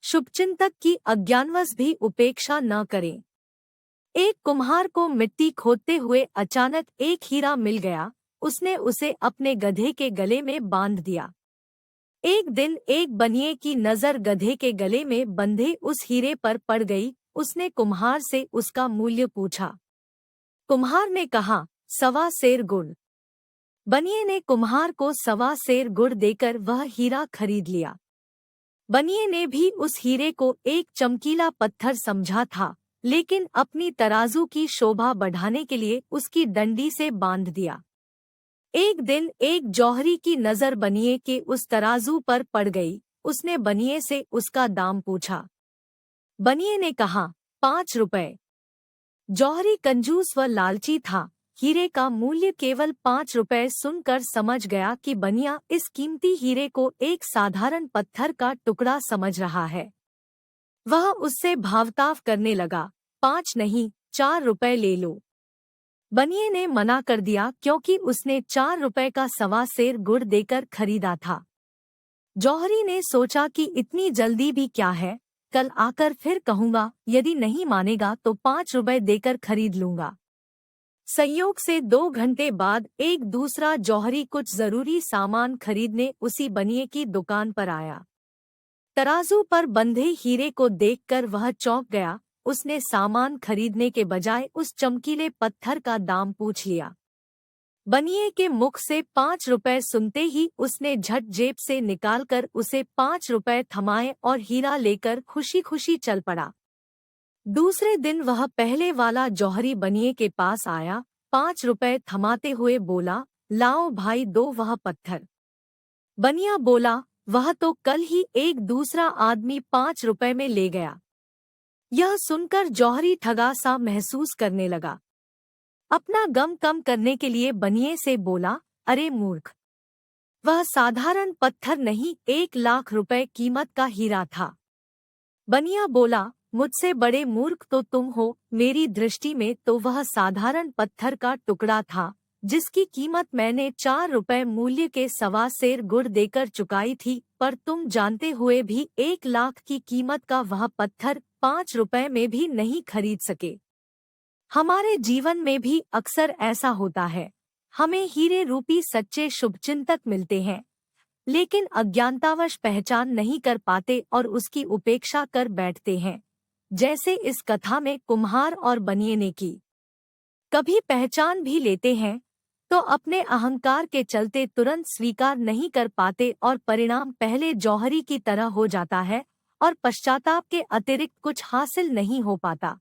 शुभचिंतक की अज्ञानवश भी उपेक्षा न करें। एक कुम्हार को मिट्टी खोदते हुए अचानक एक हीरा मिल गया। उसने उसे अपने गधे के गले में बांध दिया। एक दिन एक बनिए की नजर गधे के गले में बंधे उस हीरे पर पड़ गई। उसने कुम्हार से उसका मूल्य पूछा। कुम्हार ने कहा, 1.25 सेर गुड़। बनिए ने कुम्हार को 1.25 सेर गुड़ देकर वह हीरा खरीद लिया। बनिए ने भी उस हीरे को एक चमकीला पत्थर समझा था, लेकिन अपनी तराजू की शोभा बढ़ाने के लिए उसकी डंडी से बांध दिया। एक दिन एक जौहरी की नजर बनिए के उस तराजू पर पड़ गई। उसने बनिए से उसका दाम पूछा। बनिए ने कहा, 5 रुपए। जौहरी कंजूस व लालची था। हीरे का मूल्य केवल 5 रुपए सुनकर समझ गया कि बनिया इस कीमती हीरे को एक साधारण पत्थर का टुकड़ा समझ रहा है। वह उससे भावताव करने लगा। 5 नहीं, 4 रुपए ले लो। बनिए ने मना कर दिया क्योंकि उसने 4 रुपए का 1.25 सेर गुड़ देकर खरीदा था। जौहरी ने सोचा कि इतनी जल्दी भी क्या है, कल आकर फिर कहूंगा, यदि नहीं मानेगा तो 5 रुपए देकर खरीद लूंगा। संयोग से 2 घंटे बाद एक दूसरा जौहरी कुछ जरूरी सामान खरीदने उसी बनिए की दुकान पर आया। तराजू पर बंधे हीरे को देखकर वह चौंक गया। उसने सामान खरीदने के बजाय उस चमकीले पत्थर का दाम पूछ लिया। बनिए के मुख से 5 रुपए सुनते ही उसने झट जेब से निकालकर उसे 5 रुपए थमाए और हीरा लेकर खुशी खुशी चल पड़ा। दूसरे दिन वह पहले वाला जौहरी बनिए के पास आया। 5 रुपए थमाते हुए बोला, लाओ भाई, दो वह पत्थर। बनिया बोला, वह तो कल ही एक दूसरा आदमी 5 रुपए में ले गया। यह सुनकर जौहरी ठगा सा महसूस करने लगा। अपना गम कम करने के लिए बनिए से बोला, अरे मूर्ख, वह साधारण पत्थर नहीं, 1 लाख रुपए कीमत का हीरा था। बनिया बोला, मुझसे बड़े मूर्ख तो तुम हो। मेरी दृष्टि में तो वह साधारण पत्थर का टुकड़ा था, जिसकी कीमत मैंने 4 रुपए मूल्य के 1.25 सेर गुड़ देकर चुकाई थी, पर तुम जानते हुए भी 1 लाख की कीमत का वह पत्थर 5 रुपए में भी नहीं खरीद सके। हमारे जीवन में भी अक्सर ऐसा होता है। हमें हीरे रूपी सच्चे शुभचिंतक मिलते हैं, लेकिन अज्ञानतावश पहचान नहीं कर पाते और उसकी उपेक्षा कर बैठते हैं, जैसे इस कथा में कुम्हार और बनिए ने की। कभी पहचान भी लेते हैं तो अपने अहंकार के चलते तुरंत स्वीकार नहीं कर पाते और परिणाम पहले जौहरी की तरह हो जाता है और पश्चाताप के अतिरिक्त कुछ हासिल नहीं हो पाता।